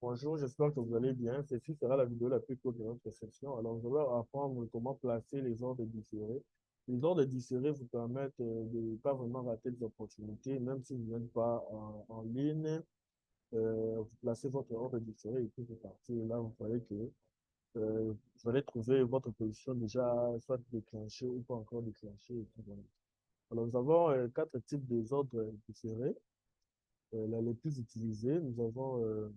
Bonjour, j'espère que vous allez bien. Ceci sera la vidéo la plus courte de notre session. Alors, je vais apprendre comment placer les ordres différés. Les ordres différés vous permettent de ne pas vraiment rater des opportunités, même si vous n'êtes pas en ligne. Vous placez votre ordre différé et puis c'est parti. Et là, vous allez trouver votre position déjà soit déclenchée ou pas encore déclenchée. Et puis voilà. Alors, nous avons quatre types des ordres différés. Les plus utilisés, nous avons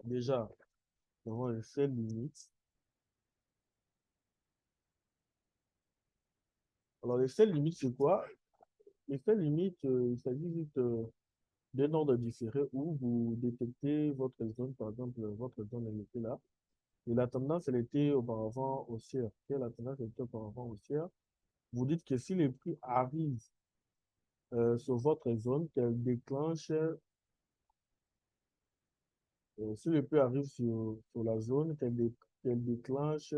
déjà nous avons un seuil limite. Alors, l'effet limite, c'est quoi? L'effet limite, il s'agit juste d'un ordre différé où vous détectez votre zone, par exemple, votre zone, elle était là. Et la tendance, elle était auparavant haussière. Ok, la tendance, elle était auparavant haussière. Vous dites que si les prix arrivent sur votre zone, qu'elle déclenche, si les prix arrivent sur la zone, qu'elle déclenche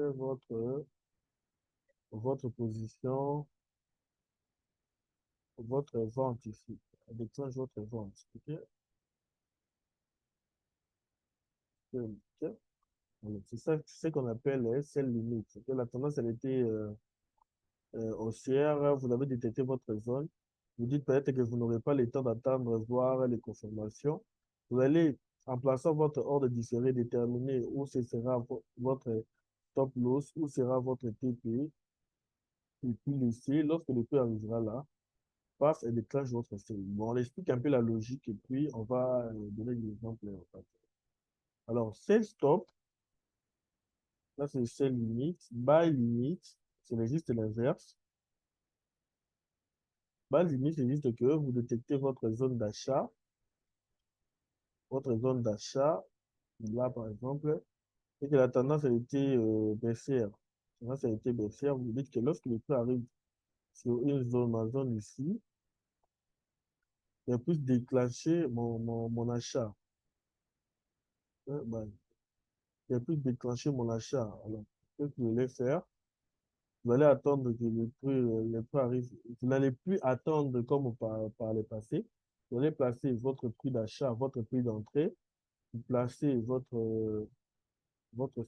votre position, votre vente ici. Elle déclenche votre vente. Ok? Ok. Voilà. C'est ça, c'est ce qu'on appelle celle limite. C'est que la tendance, elle était haussière. Vous avez détecté votre zone. Vous dites peut-être que vous n'aurez pas le temps d'attendre, voir les confirmations. Vous allez, en plaçant votre ordre différé, déterminer où ce sera votre stop loss, où sera votre TP, et puis laisser, lorsque le prix arrivera là, passe et déclenche votre sell. Bon, on explique un peu la logique et puis on va donner des exemples. En fait. Alors, sell stop, là, c'est sell limite. Buy limite, c'est juste l'inverse. Buy limite, c'est juste que vous détectez votre zone d'achat, là, par exemple, et que la tendance a été baissière. La tendance a été baissière. Vous dites que lorsque le prix arrive sur une zone, ma zone ici, il plus déclencher mon achat. Ben, il plus déclencher mon achat. Alors, ce que vous allez faire, vous allez attendre que le prix arrive. Vous n'allez plus attendre comme par le passé. Vous allez placer votre prix d'achat, votre prix d'entrée. Vous placez votre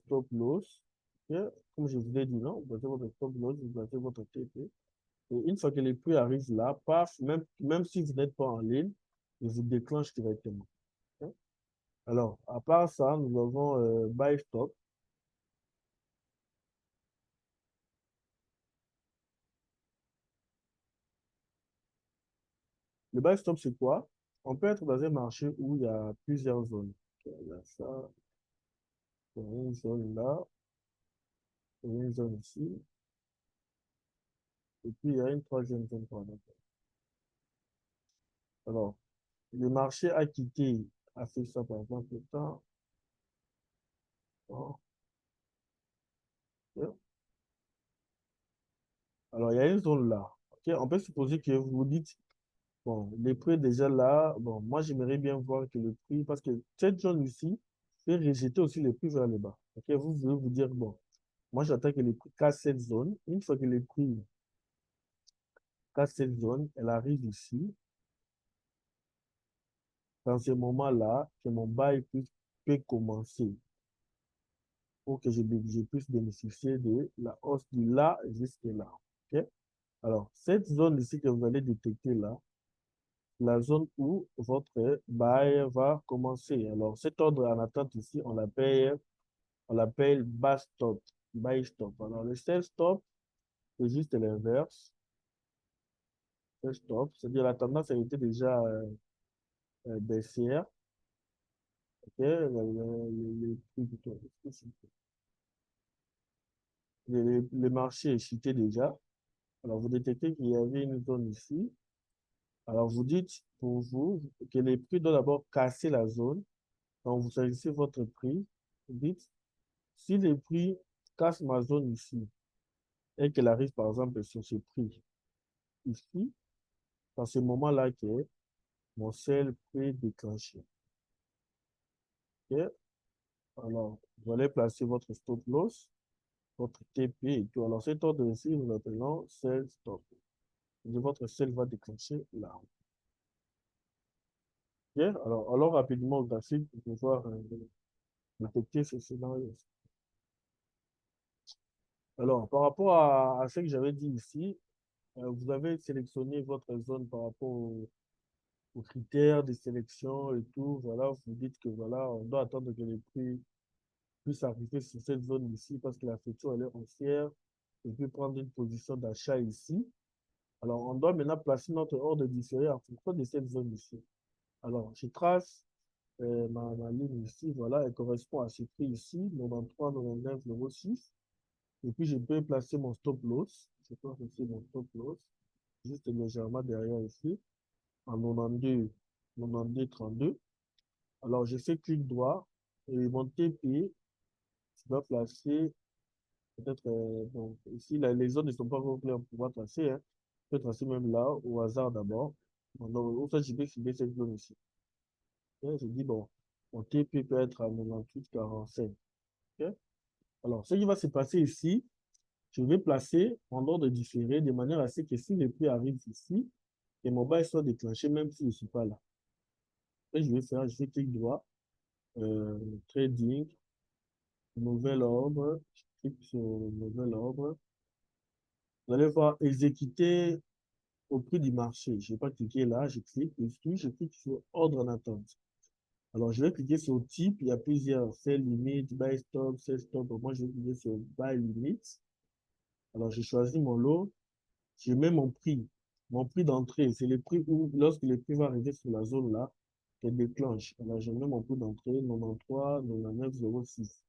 stop loss. Ok. Comme je vous ai dit, non, vous placez votre stop loss, vous placez votre TP. Et une fois que les prix arrivent là, paf, même si vous n'êtes pas en ligne, il vous déclenche directement. Ok. Alors, à part ça, nous avons buy stop. Le buy stop, c'est quoi? On peut être dans un marché où il y a plusieurs zones. Ok, il y a ça, il y a une zone là, il y a une zone ici, et puis il y a une troisième zone par exemple. Alors, le marché a quitté, a fait ça par exemple le temps. Bon, ok. Alors, il y a une zone là. Ok, on peut supposer que vous vous dites, bon, les prix déjà là, bon, moi j'aimerais bien voir que le prix, parce que cette zone ici peut rejeter aussi les prix vers le bas. Ok, vous voulez vous dire, bon, moi j'attends que les prix cassent cette zone. Une fois que les prix cassent cette zone, elle arrive ici. Dans ce moment-là, que mon bail peut commencer pour que je puisse bénéficier de la hausse de là jusqu'à là. Ok. Alors, cette zone ici que vous allez détecter là, la zone où votre bail va commencer. Alors, cet ordre en attente ici, on l'appelle buy stop, buy stop. Alors, le sell stop, c'est juste l'inverse. Sell stop, c'est-à-dire la tendance a été déjà baissière. Ok, le marché est chuté déjà. Alors, vous détectez qu'il y avait une zone ici. Alors, vous dites pour vous que les prix doivent d'abord casser la zone. Donc, vous choisissez votre prix. Vous dites, si les prix cassent ma zone ici et qu'elle arrive par exemple sur ce prix ici, dans ce moment-là que mon sell peut déclencher. Ok. Alors, vous allez placer votre stop loss, votre TP et tout. Alors, cet ordre ici, nous l'appelons sell stop. Et votre sell va déclencher là. Ok, alors rapidement au graphique pour pouvoir détecter ce scénario. Alors, par rapport à ce que j'avais dit ici, vous avez sélectionné votre zone par rapport aux critères de sélection et tout. Voilà, vous dites que voilà, on doit attendre que les prix puissent arriver sur cette zone ici parce que la future elle est haussière. Et puis prendre une position d'achat ici. Alors, on doit maintenant placer notre ordre différé en fonction de cette zone ici. Alors, je trace ma ligne ici, voilà, elle correspond à ce prix ici, 93, 99,06. Et puis, je peux placer mon stop loss. Je peux placer mon stop loss juste légèrement derrière ici, en 92, 92, 32. Alors, je fais clic droit et mon TP, je dois placer peut-être, bon, ici, là, les zones ne sont pas encore claires pour pouvoir tracer, hein. Je peux tracer même là, au hasard d'abord. Donc, en fait, je vais cibler cette zone ici. Et je dis, bon, mon TP peut être à 98, 45. Ok. Alors, ce qui va se passer ici, je vais placer en ordre différé de manière à ce que si le prix arrive ici, que mon bail soit déclenché même si je ne suis pas là. Et je vais clic droit, trading, nouvel ordre, je clique sur nouvel ordre. Vous allez voir exécuter au prix du marché. Je ne vais pas cliquer là, je clique dessus, je clique sur ordre en attente. Alors, je vais cliquer sur type, il y a plusieurs, sell limit, buy stop, sell stop. Moi, je vais cliquer sur buy limit. Alors, je choisis mon lot, je mets mon prix d'entrée. C'est le prix où, lorsque le prix va arriver sur la zone là, qu'elle déclenche. Alors, je mets mon prix d'entrée, 93, 99,06.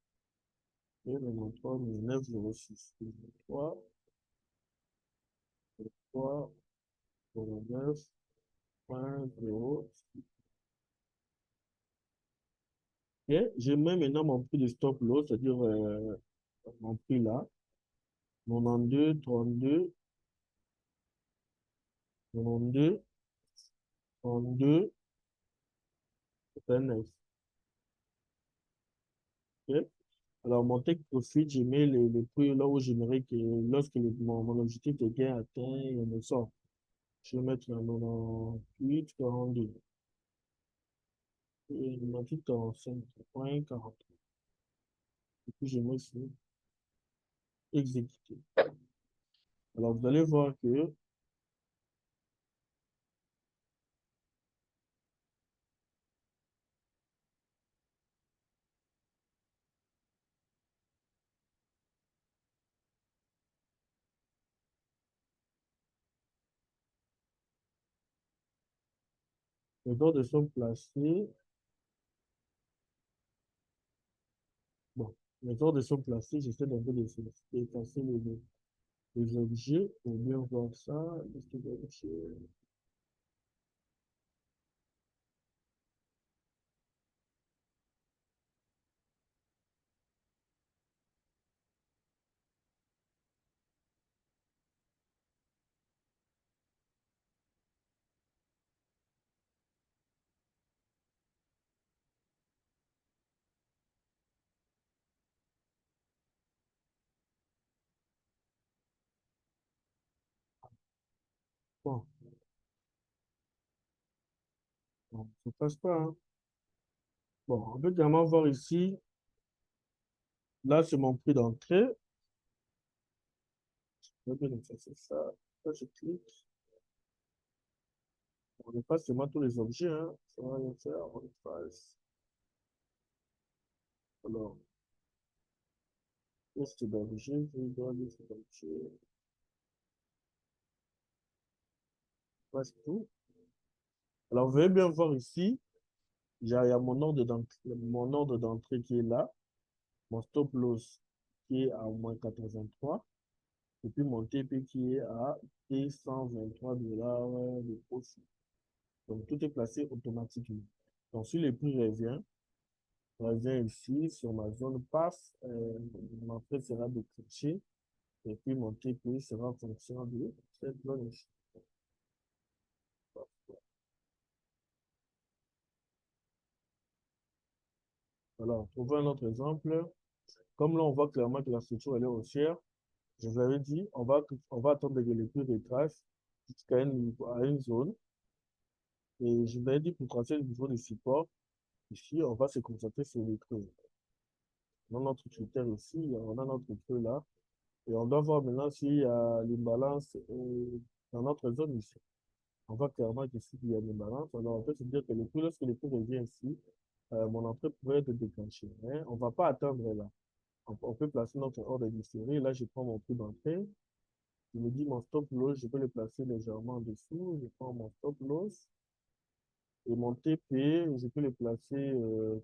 Et 93, 99,06. 93, 3, 99,06. Et je mets maintenant mon prix de stop loss, c'est-à-dire mon prix là, 92, 32, 92, 32, 29. Ok. Alors, mon take profit, je mets le prix là où j'aimerais que lorsque mon objectif de gain atteint, il me sort. Je vais mettre un 98, 42. Et 98, 45, 40. Et puis, je mets sur exécuter. Alors, vous allez voir que les ordres sont placés. Bon, les ordres sont placés. J'essaie d'un peu de casser les objets pour bien voir ça. Juste vérifier. Bon, bon, ça passe pas, hein. Bon, on peut également voir ici. Là, c'est mon prix d'entrée. Je vais bien effacer ça. Là, je clique. On efface seulement tous les objets, hein. Ça va rien faire. On efface. Alors, liste d'objets, je dois liste d'objets. Presque tout. Alors, vous allez bien voir ici. Il y a mon ordre d'entrée qui est là. Mon stop loss qui est à moins 83. Et puis mon TP qui est à 123 $ de profit. Donc, tout est placé automatiquement. Donc, si le prix revient ici sur ma zone passe, mon prix sera déclenché et puis mon TP sera en fonction de cette zone ici. Alors, trouvons un autre exemple. Comme là, on voit clairement que la structure elle est haussière, je vous avais dit, on va attendre que le prix retrace à une zone. Et je vais dire pour tracer le niveau de support, ici, on va se concentrer sur les creux. On a notre critère ici, on a notre creux là. Et on doit voir maintenant s'il y a l'imbalance dans notre zone ici. On voit clairement qu'ici, il y a une imbalance. Alors, on peut se dire que le prix, lorsque le prix revient ici, mon entrée pourrait être déclenchée. Mais on ne va pas atteindre là. On peut placer notre ordre de série. Là, je prends mon prix d'entrée. Je me dis mon stop loss, je peux le placer légèrement en dessous. Je prends mon stop loss. Et mon TP, je peux le placer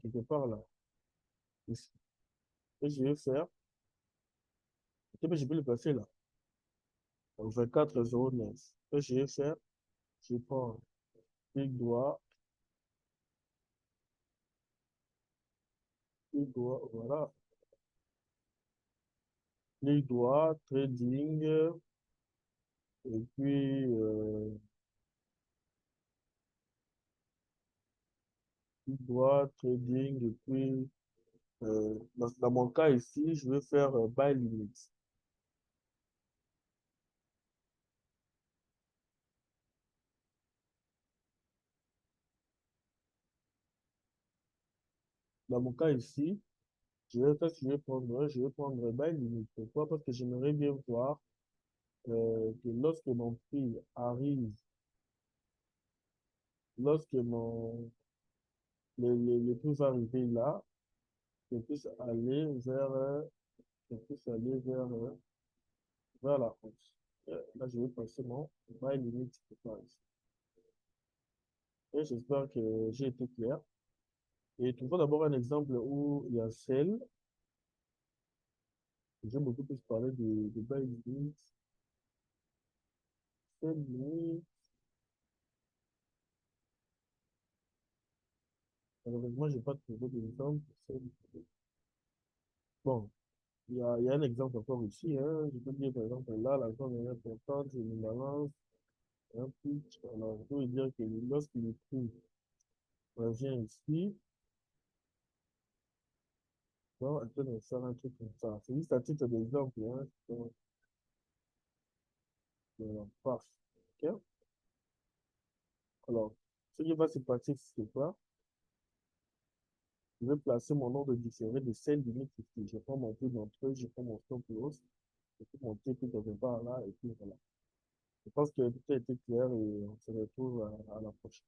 quelque part là. Ici. Et je vais faire. Le TP, je peux le placer là. Donc, 24,09. Et je vais faire. Je prends clic droit. Clic droit. Voilà. Clic droit. Trading. Et puis, clic droit. Trading. Et puis, dans mon cas ici, je vais faire buy limit. Dans mon cas ici, je vais prendre buy limit. Pourquoi? Parce que j'aimerais bien voir que lorsque mon prix arrive, lorsque le prix va arriver là, je puisse aller vers, je puisse aller vers la hausse. Là, je vais passer mon buy limit price. Et j'espère que j'ai été clair. Et tu vois d'abord un exemple où il y a celle, j'aime beaucoup plus parler de buy limit, sell limit. Malheureusement, je n'ai pas trouvé d'exemple. Bon, il y a un exemple encore ici. Hein. Je peux dire par exemple là, la zone est importante, j'ai une balance, un pitch. Alors, je peux dire que lorsque le prix revient ici, bon, on peut faire un truc comme ça. C'est juste à titre d'exemple. Hein. Donc, parfait. OK? Alors, ce qui va se passer, c'est quoi? Je vais placer mon ordre différé de celle limite ici. Je prends mon prix d'entrée, je prends mon stop loss, je peux monter tout quelque part là, et puis voilà. Je pense que tout a été clair et on se retrouve à la prochaine.